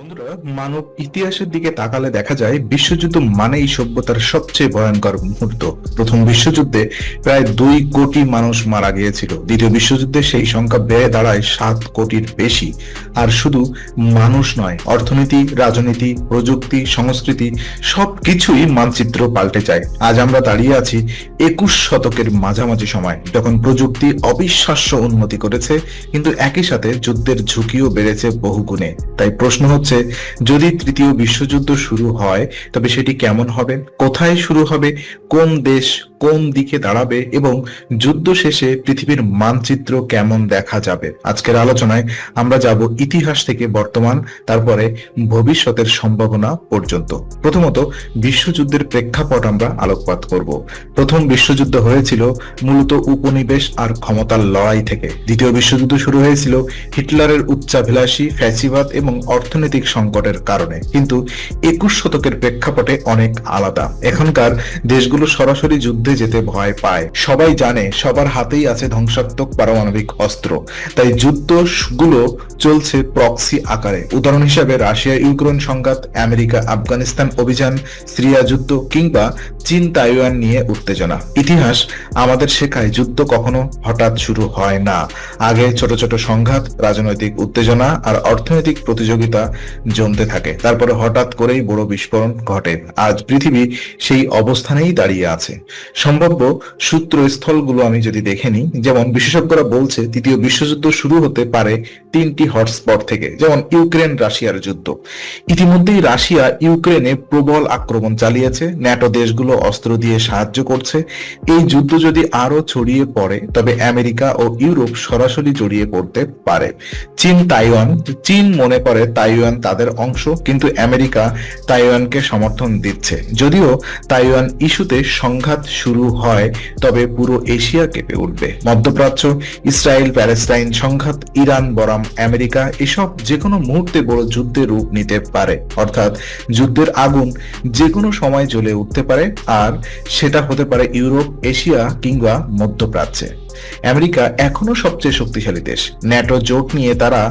বন্ধুরা, মানব ইতিহাসের দিকে তাকালে দেখা যায় বিশ্বযুদ্ধ মানেই সভ্যতার সবচেয়ে ভয়ঙ্কর মুহূর্ত। প্রথম বিশ্বযুদ্ধে প্রায় 2 কোটি মানুষ মারা গিয়েছিল। দ্বিতীয় বিশ্বযুদ্ধে সেই সংখ্যা বেড়ে দাঁড়ায় 7 কোটির বেশি। আর শুধু মানুষ নয়, অর্থনীতি, রাজনীতি, প্রযুক্তি, সংস্কৃতি সবকিছুই মানচিত্র পাল্টে যায়। আজ আমরা দাঁড়িয়ে আছি 21 শতকের মাঝামাঝি সময়, যখন প্রযুক্তি অবিশ্বাস্য উন্নতি করেছে, কিন্তু একই সাথে যুদ্ধের ঝুঁকিও বেড়েছে বহুগুণে। তাই প্রশ্ন হচ্ছে, যদি তৃতীয় বিশ্বযুদ্ধ শুরু হয় তবে সেটি কেমন হবে, কোথায় শুরু হবে, কোন দেশ কোন দিকে দাঁড়াবে এবং যুদ্ধ শেষে পৃথিবীর মানচিত্র কেমন দেখা যাবে। আজকের আলোচনায় আমরা যাব ইতিহাস থেকে বর্তমান, তারপরে ভবিষ্যতের সম্ভাবনা পর্যন্ত। প্রথমত বিশ্বযুদ্ধের প্রেক্ষাপট আমরা আলোকপাত করব। প্রথম বিশ্বযুদ্ধ হয়েছিল মূলত উপনিবেশ আর ক্ষমতার লড়াই থেকে। দ্বিতীয় বিশ্বযুদ্ধ শুরু হয়েছিল হিটলারের উচ্চাভিলাষী ফ্যাসিবাদ এবং অর্থনৈতিক সংকটের কারণে। কিন্তু 21 শতকের প্রেক্ষাপটে অনেক আলাদা। এখনকার দেশগুলো সরাসরি যুদ্ধে যেতে ভয় পায়। সবাই জানে সবার হাতেই আছে ধ্বংসাত্মক পারমাণবিক অস্ত্র, তাই যুদ্ধগুলো চলছে প্রক্সি আকারে। উদাহরণ হিসেবে রাশিয়া ইউক্রেন সংঘাত, আমেরিকা আফগানিস্তান অভিযান, সিরিয়া যুদ্ধ কিংবা চীন তাইওয়ান নিয়ে উত্তেজনা। ইতিহাস আমাদের শেখায় যুদ্ধ কখনো হঠাৎ শুরু হয় না। আগে ছোট ছোট সংঘাত, রাজনৈতিক উত্তেজনা আর অর্থনৈতিক প্রতিযোগিতা জমতে থাকে, তারপরে হঠাৎ করেই বড় বিস্ফোরণ ঘটে। আজ পৃথিবী সেই অবস্থানেই দাঁড়িয়ে আছে। সম্ভাব্য সূত্রস্থলগুলো আমি যদি দেখে নিই, যেমন বিশেষজ্ঞরা বলছে তৃতীয় বিশ্বযুদ্ধ শুরু হতে পারে 3টি হটস্পট থেকে, যেমন ইউক্রেন রাশিয়ার যুদ্ধ। ইতিমধ্যেই রাশিয়া ইউক্রেনে প্রবল আক্রমণ চালিয়েছে, ন্যাটো দেশগুলো অস্ত্র দিয়ে সাহায্য করছে। এই যুদ্ধ যদি আরো ছড়িয়ে পড়ে তবে আমেরিকা ও ইউরোপ সরাসরি জড়িয়ে পড়তে পারে। চীন তাইওয়ান, চীন মনে করে তাইওয়ান তাদের অংশ, কিন্তু আমেরিকা তাইওয়ানকে সমর্থন দিচ্ছে। যদিও তাইওয়ান ইস্যুতে সংঘাত শুরু হয় তবে পুরো এশিয়া কেঁপে উঠবে। মধ্যপ্রাচ্য, ইসরায়েল প্যালেস্টাইন সংঘাত, ইরান বনাম আমেরিকা, এসব যে কোনো মুহূর্তে বড় যুদ্ধের রূপ নিতে পারে। অর্থাৎ যুদ্ধের আগুন যে কোনো সময় জ্বলে উঠতে পারে, আর সেটা হতে পারে ইউরোপ, এশিয়া কিংবা মধ্যপ্রাচ্যে। আমেরিকা এখনো সবচেয়ে শক্তিশালী দেশ। ন্যাটো জোট নিয়ে তারা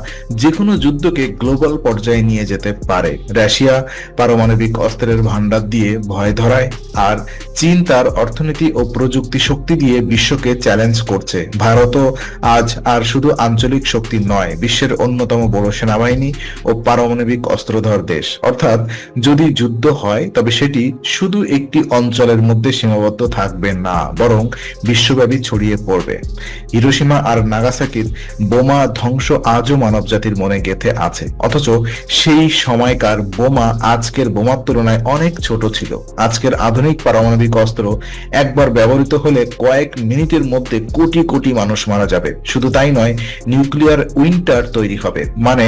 যে কোনো যুদ্ধকে গ্লোবাল পর্যায়ে নিয়ে যেতে পারে। রাশিয়া পারমাণবিক অস্ত্রের ভান্ডার দিয়ে ভয় ধরায়, আর চীন তার অর্থনীতি ও প্রযুক্তি শক্তি দিয়ে বিশ্বকে চ্যালেঞ্জ করছে। ভারতও আজ আর শুধু আঞ্চলিক শক্তি নয়, বিশ্বের অন্যতম বড় সেনাবাহিনী ও পারমাণবিক অস্ত্রধর দেশ। অর্থাৎ যদি যুদ্ধ হয় তবে সেটি শুধু একটি অঞ্চলের মধ্যে সীমাবদ্ধ থাকবে না, বরং বিশ্বব্যাপী ছড়িয়ে পড়বে। হিরোশিমা আর নাগাসাকির বোমা ধ্বংস আজও মানবজাতির মনে গেঁথে আছে, অথচ সেই সময়কার বোমা আজকের বোমার তুলনায় অনেক ছোট ছিল। আজকের আধুনিক পারমাণবিক অস্ত্র একবার ব্যবহৃত হলে কয়েক মিনিটের মধ্যে কোটি কোটি মানুষ মারা যাবে। শুধু তাই নয়, নিউক্লিয়ার উইন্টার তৈরি হবে, মানে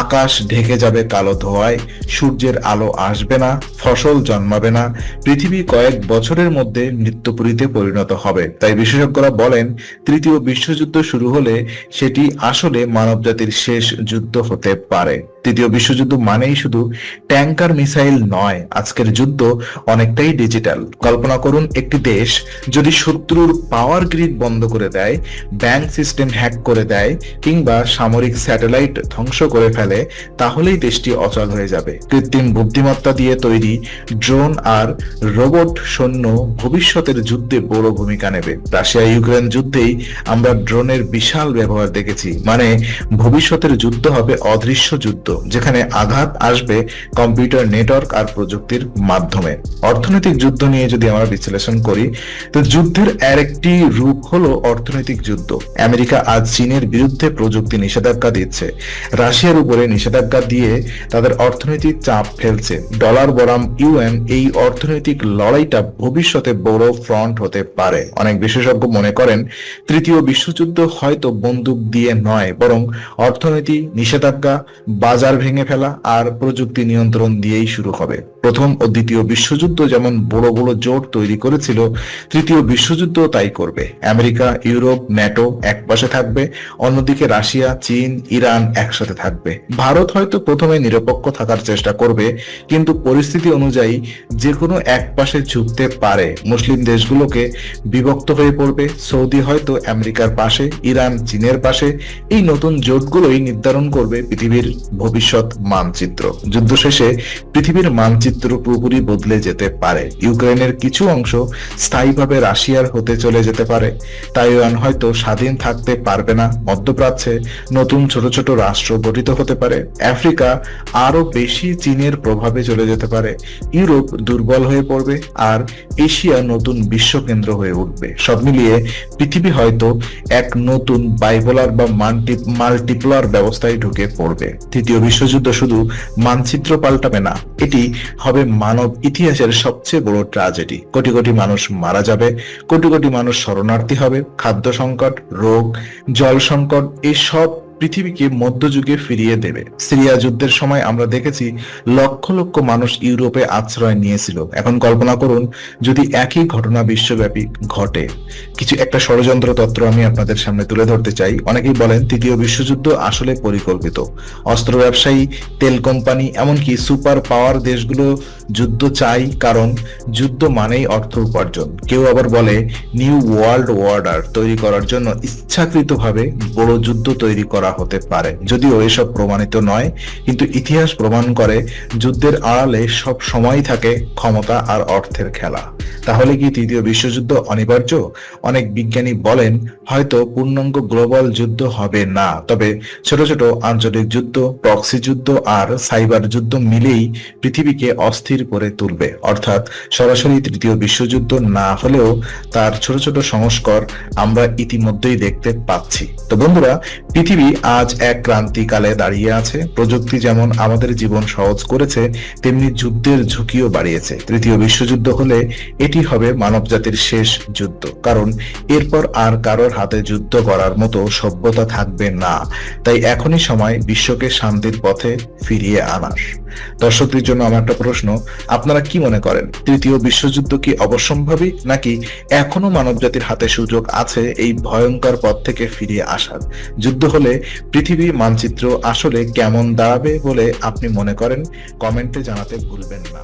আকাশ ঢেকে যাবে কালো ধোঁয়ায়, সূর্যের আলো আসবে না, ফসল জন্মাবে না, পৃথিবী কয়েক বছরের মধ্যে মৃত্যুপুরীতে পরিণত হবে। তাই বিশেষজ্ঞরা বলেন তৃতীয় বিশ্বযুদ্ধ শুরু হলে সেটি আসলে মানবজাতির শেষ যুদ্ধ হতে পারে। তৃতীয় বিশ্বযুদ্ধ মানেই শুধু ট্যাঙ্কার মিসাইল নয়, আজকের যুদ্ধ অনেকটাই ডিজিটাল। কল্পনা করুন, একটি দেশ যদি শত্রুর পাওয়ার গ্রিড বন্ধ করে দেয়, ব্যাংক সিস্টেম হ্যাক করে দেয় কিংবা সামরিক স্যাটেলাইট ধ্বংস করে ফেলে, তাহলেই দেশটি অচল হয়ে যাবে। কৃত্রিম বুদ্ধিমত্তা দিয়ে তৈরি ড্রোন আর রোবট সৈন্য ভবিষ্যতের যুদ্ধে বড় ভূমিকা নেবে। রাশিয়া ইউক্রেন যুদ্ধেই আমরা ড্রোনের বিশাল ব্যবহার দেখেছি। মানে ভবিষ্যতের যুদ্ধ হবে অদৃশ্য যুদ্ধ, যেখানে আঘাত আসবে কম্পিউটার নেটওয়ার্ক আর প্রযুক্তির মাধ্যমে। অর্থনৈতিক যুদ্ধ নিয়ে যদি আমরা বিশ্লেষণ করি, তো যুদ্ধের আরেকটি রূপ হলো অর্থনৈতিক যুদ্ধ। আমেরিকা আজ চীনের বিরুদ্ধে প্রযুক্তি নিষেধাজ্ঞা দিচ্ছে, রাশিয়ার উপরে নিষেধাজ্ঞা দিয়ে তাদের অর্থনৈতিক চাপ ফেলছে। ডলার বনাম ইউএন, এই অর্থনৈতিক লড়াইটা ভবিষ্যতে বড় ফ্রন্ট হতে পারে। অনেক বিশেষজ্ঞ মনে করেন তৃতীয় বিশ্বযুদ্ধ হয়তো বন্দুক দিয়ে নয়, বরং অর্থনীতি, নিষেধাজ্ঞা, বাজার ভেঙে ফেলা আর প্রযুক্তি নিয়ন্ত্রণ দিয়েই শুরু হবে। প্রথম ও দ্বিতীয় বিশ্বযুদ্ধ যেমন বড় বড় জোট তৈরি করেছিল, তৃতীয় বিশ্বযুদ্ধ তাই করবে। আমেরিকা, ইউরোপ, ন্যাটো এক পাশে থাকবে, অন্যদিকে রাশিয়া, চীন, ইরান একসাথে থাকবে। ভারত হয়তো প্রথমে নিরপেক্ষ থাকার চেষ্টা করবে, কিন্তু পরিস্থিতি অনুযায়ী যে কোনো এক পাশে ঝুঁকতে পারে। মুসলিম দেশগুলোকে বিভক্ত হয়ে পড়বে। সৌদি হয়তো আমেরিকার পাশে, ইরান চীনের পাশে। এই নতুন জোটগুলোই নির্ধারণ করবে পৃথিবীর ভবিষ্যৎ মানচিত্র। যুদ্ধ শেষে পৃথিবীর মানচিত্র পুরোপুরি বদলে যেতে পারে। ইউক্রেনের কিছু অংশ স্থায়ীভাবে রাশিয়ার হতে চলে যেতে পারে। তাইওয়ান হয়তো স্বাধীন থাকতে পারবে না। মধ্যপ্রাচ্যে নতুন ছোট ছোট রাষ্ট্র গঠিত হতে পারে। আফ্রিকা আরো বেশি চীনের প্রভাবে চলে যেতে পারে। ইউরোপ দুর্বল হয়ে পড়বে, আর এশিয়া নতুন বিশ্বকেন্দ্র হয়ে উঠবে। সব মিলিয়ে পৃথিবী হয়তো এক নতুন বাইপোলার বা মাল্টিপোলার ব্যবস্থায় ঢুকে পড়বে। তৃতীয় বিশ্বযুদ্ধ শুধু মানচিত্র পাল্টাবে না, এটি হবে মানব ইতিহাসের সবচেয়ে বড় ট্র্যাজেডি। কোটি কোটি মানুষ মারা যাবে, কোটি কোটি মানুষ শরণার্থী হবে, খাদ্য সংকট, রোগ, জল সংকট, এই সব পৃথিবীকে মধ্যযুগে ফিরিয়ে দেবে। সিরিয়া যুদ্ধের সময় আমরা দেখেছি লক্ষ লক্ষ মানুষ ইউরোপে আশ্রয় নিয়েছিল। এখন কল্পনা করুন যদি একই ঘটনা বিশ্বব্যাপী ঘটে। কিছু একটা ষড়যন্ত্র তত্ত্ব আমি আপনাদের সামনে তুলে ধরতে চাই। অনেকেই বলেন তৃতীয় বিশ্বযুদ্ধ আসলে পরিকল্পিত। অস্ত্র ব্যবসায়ী, তেল কোম্পানি, এমনকি সুপার পাওয়ার দেশগুলো যুদ্ধ চাই, কারণ যুদ্ধ মানেই অর্থ উপার্জন। কেউ আবার বলে নিউ ওয়ার্ল্ড অর্ডার তৈরি করার জন্য ইচ্ছাকৃতভাবে বড় যুদ্ধ তৈরি করা হতে পারে। যদিও এসব প্রমাণিত নয়, কিন্তু ইতিহাস প্রমাণ করে যুদ্ধের আড়ালে সব সময় থাকে ক্ষমতা আর অর্থের খেলা। তাহলে কি তৃতীয় বিশ্বযুদ্ধ অনিবার্য? অনেক বিজ্ঞানী বলেন হয়তো পূর্ণাঙ্গ গ্লোবাল যুদ্ধ হবে না, তবে ছোট ছোট আঞ্চলিক যুদ্ধ, প্রক্সি যুদ্ধ আর সাইবার যুদ্ধ মিলেই পৃথিবীকে অস্থির করে তুলবে। অর্থাৎ সরাসরি তৃতীয় বিশ্বযুদ্ধ না হলেও তার ছোট ছোট সংস্কর আমরা ইতিমধ্যেই দেখতে পাচ্ছি। তো বন্ধুরা, পৃথিবী আজ এক ক্রান্তিকালে দাঁড়িয়ে আছে। প্রযুক্তি যেমন আমাদের জীবন সহজ করেছে, তেমনি যুদ্ধের ঝুঁকিও বাড়িয়েছে। তৃতীয় বিশ্বযুদ্ধ হলে এটি হবে মানবজাতির শেষ যুদ্ধ, কারণ এরপর আর কারোর হাতে যুদ্ধ করার মতো সভ্যতা থাকবে না। তাই এখনই সময় বিশ্বকে শান্তির পথে ফিরিয়ে আনার। দর্শকদের জন্য আমার একটা প্রশ্ন, আপনারা কি মনে করেন তৃতীয় বিশ্বযুদ্ধ কি অবশ্যম্ভাবী, নাকি এখনো মানবজাতির হাতে সুযোগ আছে এই ভয়ঙ্কর পথ থেকে ফিরিয়ে আসার? যুদ্ধ হলে পৃথিবীর মানচিত্র আসলে কেমন দাঁড়াবে বলে আপনি মনে করেন? কমেন্টে জানাতে ভুলবেন না।